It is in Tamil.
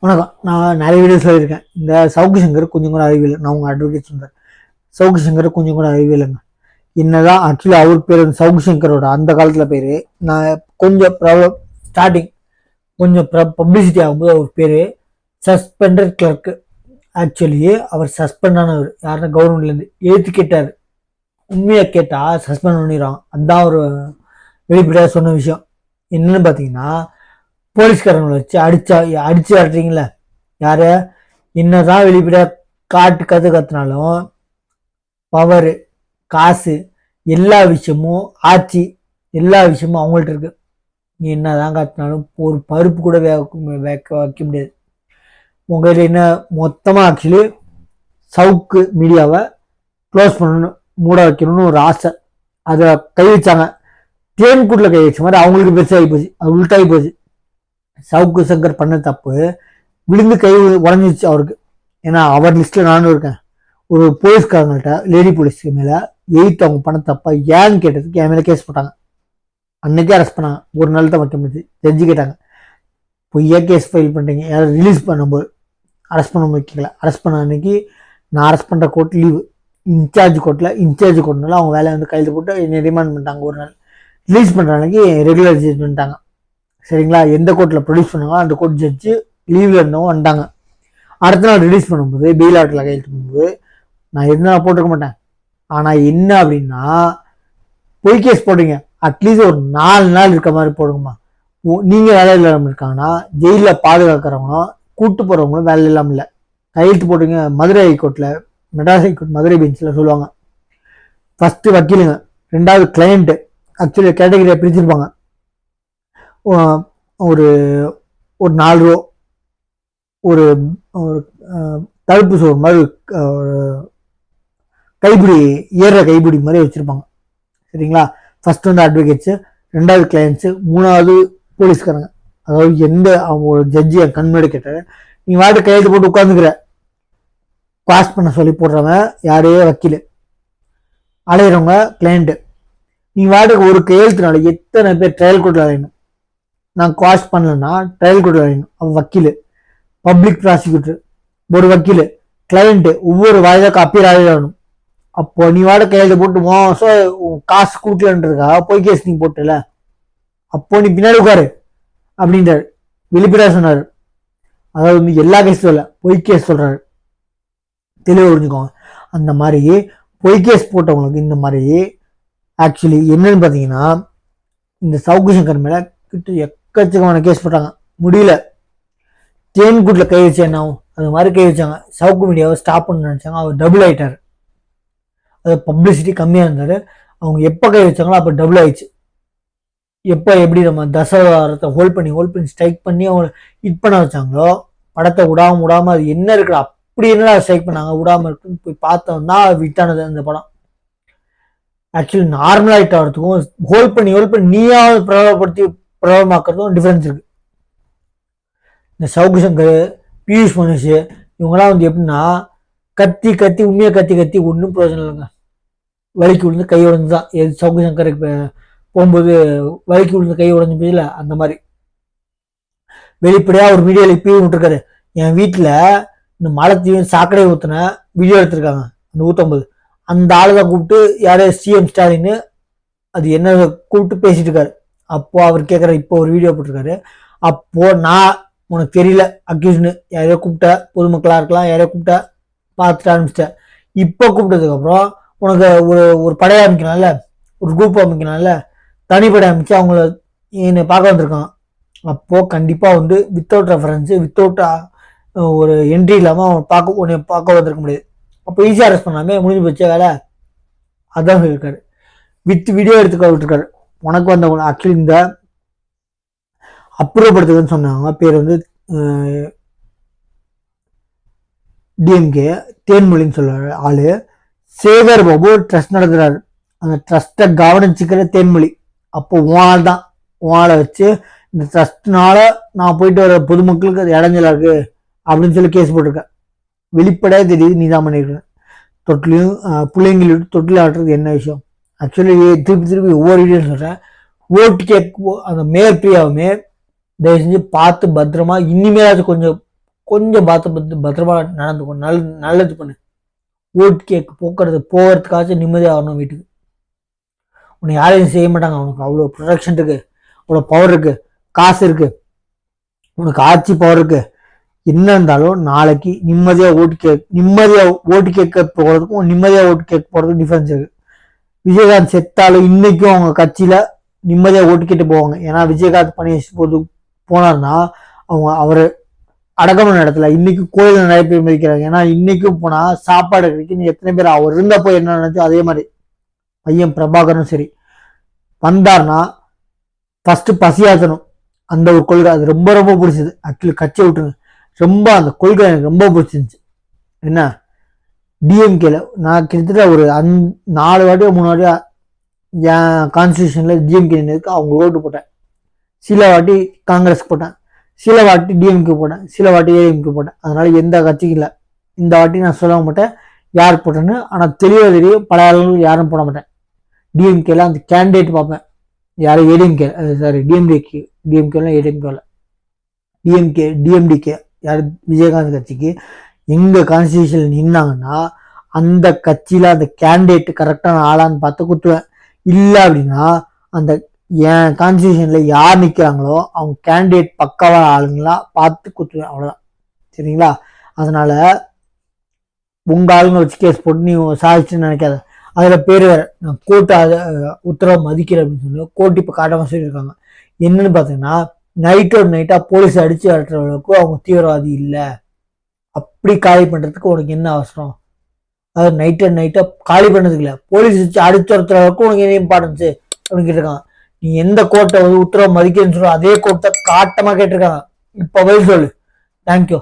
வணக்கம். நான் நிறைய வீடியோஸ் சொல்லியிருக்கேன். இந்த சவுக்கு சங்கர் கொஞ்சம் கூட அறிவியல். நான் உங்கள் அட்வொகேட் சொல்கிறேன். சவுக்கு சங்கர் கொஞ்சம் கூட அறிவியலுங்க. என்னதான் ஆக்சுவலி அவர் பேர் சவுக்கு சங்கரோட அந்த காலத்தில் பேர். நான் கொஞ்சம் ஸ்டார்டிங் கொஞ்சம் பப்ளிசிட்டி ஆகும்போது அவர் பேர் சஸ்பெண்டட் கிளர்க்கு. ஆக்சுவலி அவர் சஸ்பெண்ட் ஆனவர். யாருன்னா கவர்மெண்ட்லேருந்து ஏற்று கேட்டார். உண்மையாக கேட்டால் சஸ்பெண்ட் பண்ணிடுவாங்க. அதுதான் ஒரு வெளிப்படையாக சொன்ன விஷயம். என்னன்னு பார்த்தீங்கன்னா, போலீஸ்காரங்களை வச்சு அடிச்சு ஆடுறீங்களே யாரு, என்னதான் வெளிப்படையா கத்துனாலும் பவர், காசு, எல்லா விஷயமும் ஆட்சி, எல்லா விஷயமும் அவங்கள்ட்ட இருக்கு. நீ என்னதான் காத்தினாலும் ஒரு பருப்பு கூட வைக்க முடியாது. உங்க என்ன மொத்தமா ஆக்சுவலி சவுக்கு மீடியாவை க்ளோஸ் பண்ணணும், மூட வைக்கணும்னு ஒரு ஆசை. அதை கை வச்சாங்க. தேன்கூட்டில் கை வச்ச மாதிரி அவங்களுக்கு பெருசாகி போச்சு. அது உள்டாகி போச்சு. சவுக்கு சங்கர் பண்ண தப்பு விழுந்து கை உடஞ்சிச்சு அவருக்கு. ஏன்னா அவர் லிஸ்ட்ல நானும் இருக்கேன். ஒரு போலீஸ்காரங்கள்ட்ட லேடி போலீஸ்க்கு மேல அவங்க பண்ண தப்பா ஏன்னு கேட்டதுக்கு என் மேல கேஸ் போட்டாங்க. அன்னைக்கே அரெஸ்ட் பண்ணாங்க. ஒரு நாள் தான் வைக்க முடிஞ்சு. ஜட்ஜி கேட்டாங்க, பொய்யா கேஸ் ஃபைல் பண்ணிட்டீங்க, யாரும் ரிலீஸ் பண்ணும்போது அரெஸ்ட் பண்ண வைக்கல. அரெஸ்ட் பண்ண அன்னைக்கு நான் அரெஸ்ட் பண்ற கோர்ட் லீவு. இன்சார்ஜ் கோர்ட்னால அவங்க வேலையை வந்து கையில் போட்டு என்னை ரிமாண்ட் பண்ணிட்டாங்க ஒரு நாள். ரிலீஸ் பண்ற அன்னைக்கு ரெகுலர் ஜட்ஜ் பண்ணிட்டாங்க. சரிங்களா? எந்த கோர்ட்டில் ப்ரொடியூஸ் பண்ணாங்களோ அந்த கோர்ட் ஜட்ஜு லீவில் இருந்தவங்க வந்தாங்க. அடுத்த நாள் ரிலீஸ் பண்ணும்போது பெயில் ஆர்டரில் கையெழுத்து பண்ணும்போது நான் எதுனா போட்டிருக்க மாட்டேன். ஆனால் என்ன அப்படின்னா, பொய் கேஸ் போடுறீங்க, அட்லீஸ்ட் ஒரு 4 நாள் இருக்க மாதிரி போடுங்கம்மா. நீங்கள் வேலை இல்லாமல் இருக்காங்கன்னா ஜெயிலில் பாதுகாக்கிறவங்களும் கூட்டு போகிறவங்களும் வேலை இல்லாமல் இல்லை. கையெழுத்து போட்டுங்க. மதுரை ஹைகோர்ட்டில், மெட்ராஸ் ஹைகோர்ட் மதுரை பெஞ்சில் சொல்லுவாங்க, ஃபஸ்ட்டு வக்கீலுங்க, 2வது கிளையண்ட்டு. ஆக்சுவலி கேட்டகரியை பிரிச்சிருப்பாங்க. ஒரு ஒரு 4 ரூபா ஒரு தடுப்பு சோறு மாதிரி கைப்பிடி ஏறுற கைப்பிடி மாதிரி வச்சிருப்பாங்க. சரிங்களா? ஃபர்ஸ்ட் வந்து அட்வொகேட்ஸு, 2வது கிளையன்ட்ஸு, 3வது போலீஸ்காரங்க. அதாவது எந்த அவங்க ஒரு ஜட்ஜி என் கண்மேடு கேட்டாரு, நீ வாட்டு கையெழுத்து போட்டு உட்காந்துக்கிற, பாஸ் பண்ண சொல்லி போடுறவன் யாரே வக்கீல், அலையிறவங்க கிளையண்ட்டு. நீ வாட்டுக்கு ஒரு கையெழுத்துனால எத்தனை பேர் ட்ரையல் கோர்ட்டில் அலையணும். நான் குவாஷ் பண்ணலன்னா ட்ரையல் கோர்ட் அலையணும். அவன் வக்கீல், பப்ளிக் ப்ராசிக்யூட்டர், ஒரு வக்கீல், கிளையண்ட் ஒவ்வொரு வாய்தாக்கு அப்பீல் ஆகணும். அப்போ நீ வாட கையெழுத்து போட்டு மோசம் காசு கொடுக்கலன்றதுக்காக பொய் கேஸ் நீ போட்டல, அப்போ நீ பின்னாடி உட்காரு அப்படின்றாரு. வெளிப்படையா சொன்னாரு. அதாவது வந்து எல்லா கேஸும் இல்லை, பொய் கேஸ் சொல்றாரு. தெளிவாக புரிஞ்சுக்கோங்க. அந்த மாதிரி பொய் கேஸ் போட்டவங்களுக்கு இந்த மாதிரி ஆக்சுவலி என்னன்னு பார்த்தீங்கன்னா, இந்த சவுக்கு சங்கர் மேல எக்கச்சக்கமான கேஸ் போட்டாங்க. முடியல. தேன்கூட்டில் கை வச்சு என்ன ஆகும், அது மாதிரி கை வச்சாங்க. சவுக்கு மீடியாவை ஸ்டாப் பண்ண நினைச்சாங்க. அவர் டபுள் ஆயிட்டாரு. அது பப்ளிசிட்டி கம்மியாக இருந்தாரு. அவங்க எப்போ கை வச்சாங்களோ அப்போ டபுள் ஆயிடுச்சு. எப்போ எப்படி நம்ம தசவாரத்தை ஹோல்ட் பண்ணி ஸ்ட்ரைக் பண்ணி அவங்க ஹிட் பண்ண வச்சாங்களோ, படத்தை விடாம அது என்ன இருக்கு அப்படி என்ன ஸ்ட்ரைக் பண்ணாங்க, விடாம இருக்குன்னு போய் பார்த்தோம்னா விட்டானது அந்த படம். ஆக்சுவலி நார்மலா ஹிட் ஆகிறதுக்கும் ஹோல்ட் பண்ணி நீயாவது பிரபலமாக்குறதும் டிஃபரன்ஸ் இருக்கு. இந்த சவுக்கு சங்கர், பியூஷ் மனுஷ் இவங்கெல்லாம் வந்து எப்படின்னா கத்தி உண்மையை கத்தி ஒன்றும் பிரயோஜனம் இல்லைங்க. வலிக்கு விழுந்து கை உடஞ்சுதான். சவுக்கு சங்கருக்கு போகும்போது வலிக்கு விழுந்து கை உடஞ்சு போயில அந்த மாதிரி வெளிப்படையா ஒரு மீடியாவில் இப்பயும் விட்டுருக்காரு. என் வீட்டில் இந்த மலத்தையும் சாக்கடையை ஊற்றின வீடியோ எடுத்திருக்காங்க. அந்த ஊற்றும்போது அந்த ஆளுதான் கூப்பிட்டு யாரே சிஎம் ஸ்டாலின் அது என்ன கூப்பிட்டு பேசிட்டு இருக்காரு. அப்போ அவர் கேட்குற இப்போ ஒரு வீடியோ போட்டிருக்காரு. அப்போ நான் உனக்கு தெரியல அக்யூஸ்னு யாரையோ கூப்பிட்ட, பொதுமக்களாக இருக்கலாம், யாரையோ கூப்பிட்ட, பார்த்துட்டு ஆரம்பிச்சிட்டேன். இப்போ கூப்பிட்டதுக்கப்புறம் உனக்கு ஒரு படையை அமைக்கலாம்ல, ஒரு குரூப் அமைக்கலாம்ல, தனிப்படை அமைச்சு அவங்கள என்னை பார்க்க வந்திருக்கான். அப்போது கண்டிப்பாக வந்து வித்தவுட் ரெஃபரன்ஸு, வித்தவுட் ஒரு என்ட்ரி இல்லாமல் அவன் உன்னை பார்க்க வந்திருக்க முடியாது. அப்போ ஈஸியாக அரெஸ்ட் பண்ணாமே முடிஞ்சு போச்சே வேலை. அதான் சொல்லியிருக்காரு. வித் வீடியோ எடுத்துக்க விட்டுருக்காரு. உனக்கு வந்தவங்க ஆக்சுவலி இந்த அப்புறப்படுத்துதுன்னு சொன்னாங்க. பேர் வந்து டிஎம்கே தேன்மொழின்னு சொல்றாரு ஆளு. சேகர் பாபு ட்ரஸ்ட் நடத்துறாரு. அந்த ட்ரஸ்ட்டை கவனிச்சுக்கிற தேன்மொழி. அப்போ உன் தான் உங்களை வச்சு இந்த ட்ரஸ்ட்னால நான் போயிட்டு வர பொதுமக்களுக்கு அது இடைஞ்சலா இருக்கு அப்படின்னு சொல்லி கேஸ் போட்டிருக்கேன். வெளிப்படையாக தெரியுது நீ தான் பண்ணியிருக்கேன். தொட்டிலையும் பிள்ளைங்களுக்கு தொட்டில் ஆடுறது என்ன விஷயம். ஆக்சுவலி திருப்பி ஒவ்வொரு வீடியோ சொல்கிறேன். ஓட்டு கேட்க அந்த மேயர் பிரியாவுமே தயவு செஞ்சு பார்த்து பத்திரமா இனிமேல் அது கொஞ்சம் கொஞ்சம் பத்திரமா நடந்துக்கும், நல்லது பண்ணு. ஓட் கேக் போகிறதுக்காச்சும் நிம்மதியாக வரணும் வீட்டுக்கு. உன்னை யாரையும் செய்ய மாட்டாங்க. அவனுக்கு அவ்வளோ ப்ரொடெக்ஷன் இருக்கு, அவ்வளோ பவர் இருக்கு, காசு இருக்கு, உனக்கு ஆட்சி பவர் இருக்கு. என்ன இருந்தாலும் நாளைக்கு நிம்மதியாக ஓட்டு கேட்க போகிறதுக்கும் நிம்மதியாக ஓட்டு கேட்க போகிறதுக்கும் டிஃபரன்ஸ் இருக்கு. விஜயகாந்த் செத்தாலும் இன்னைக்கும் அவங்க கட்சியில நிம்மதியாக ஓட்டு கேட்டு போவாங்க. ஏன்னா விஜயகாந்த் பணி போது போனார்னா அவர் அடக்கமான இடத்துல இன்னைக்கு கோயிலில் நிறைய பேர் மதிக்கிறாங்க. ஏன்னா இன்னைக்கும் போனா சாப்பாடு கிடைக்கும். எத்தனை பேர் அவர் இருந்தப்போ என்ன நினைச்சோ அதே மாதிரி பையன் பிரபாகரும் சரி வந்தார்னா ஃபர்ஸ்ட் பசியாத்தணும். அந்த ஒரு கொள்கை அது ரொம்ப ரொம்ப பிடிச்சது. ஆக்சுவலி கட்சியை விட்டுருங்க, ரொம்ப அந்த கொள்கை எனக்கு ரொம்ப பிடிச்சிருந்துச்சு. என்ன டிஎம்கேல நான் கிட்டத்தட்ட ஒரு 4 வாட்டியோ 3 வாட்டியோ என் கான்ஸ்டியூஷன்ல டிஎம்கே நின்னதுக்கு அவங்க ஓட்டு போட்டேன். சில வாட்டி காங்கிரஸ் போட்டேன், சில வாட்டி டிஎம்கே போட்டேன், சில வாட்டி ஏஎம்கே போட்டேன். அதனால எந்த கட்சிக்கும் இல்லை. இந்த வாட்டி நான் சொல்ல மாட்டேன் யார் போட்டேன்னு. ஆனால் தெளிவாக தெரியும் பல ஆளுங்களுக்கு யாரும் போட மாட்டேன். டிஎம்கேல அந்த கேண்டிடேட் பார்ப்பேன், யாரும் ஏடிஎம்கே சாரி டிஎம்கேலாம் ஏடிஎம்கேல டிஎம்டிகே யார் விஜயகாந்த் கட்சிக்கு எங்க கான்ஸ்டியூஷன்ல நின்னாங்கன்னா அந்த கட்சியில அந்த கேண்டிடேட் கரெக்டான ஆளான்னு பார்த்து குத்துவேன். இல்லை அப்படின்னா அந்த என் கான்ஸ்டியூஷன்ல யார் நிற்கிறாங்களோ அவங்க கேண்டிடேட் பக்காவான ஆளுங்களா பார்த்து குத்துவேன். அவ்வளோதான், சரிங்களா? அதனால உங்க ஆளுங்க வச்சு கேஸ் போட்டு நீ சாதிச்சுன்னு நினைக்காத. அதுல பேர் வேற நான் கோர்ட்டு உத்தரவை மதிக்கிறேன் அப்படின்னு சொல்லி கோர்ட்டு இப்போ காட்டாம சொல்லியிருக்காங்க. என்னன்னு பார்த்தீங்கன்னா நைட்டோட நைட்டா போலீஸ் அடிச்சு வரட்டுற அளவுக்கு அவங்க தீவிரவாதி இல்லை. அப்படி காலி பண்றதுக்கு உனக்கு என்ன அவசரம்? அதாவது நைட்டா காலி பண்ணதுக்கு இல்லை, போலீஸ் வச்சு அடிச்சு வரத்துற அளவுக்கு உனக்கு என்ன இம்பார்ட்டன்ஸ் அப்படின்னு கேட்டிருக்காங்க. நீ எந்த கோர்ட்டை உத்தரவை மதிக்கிறேன்னு சொல்ல அதே கோர்ட்டை காட்டமா கேட்டிருக்காங்க. இப்ப பதில் சொல்லு. தேங்க்யூ.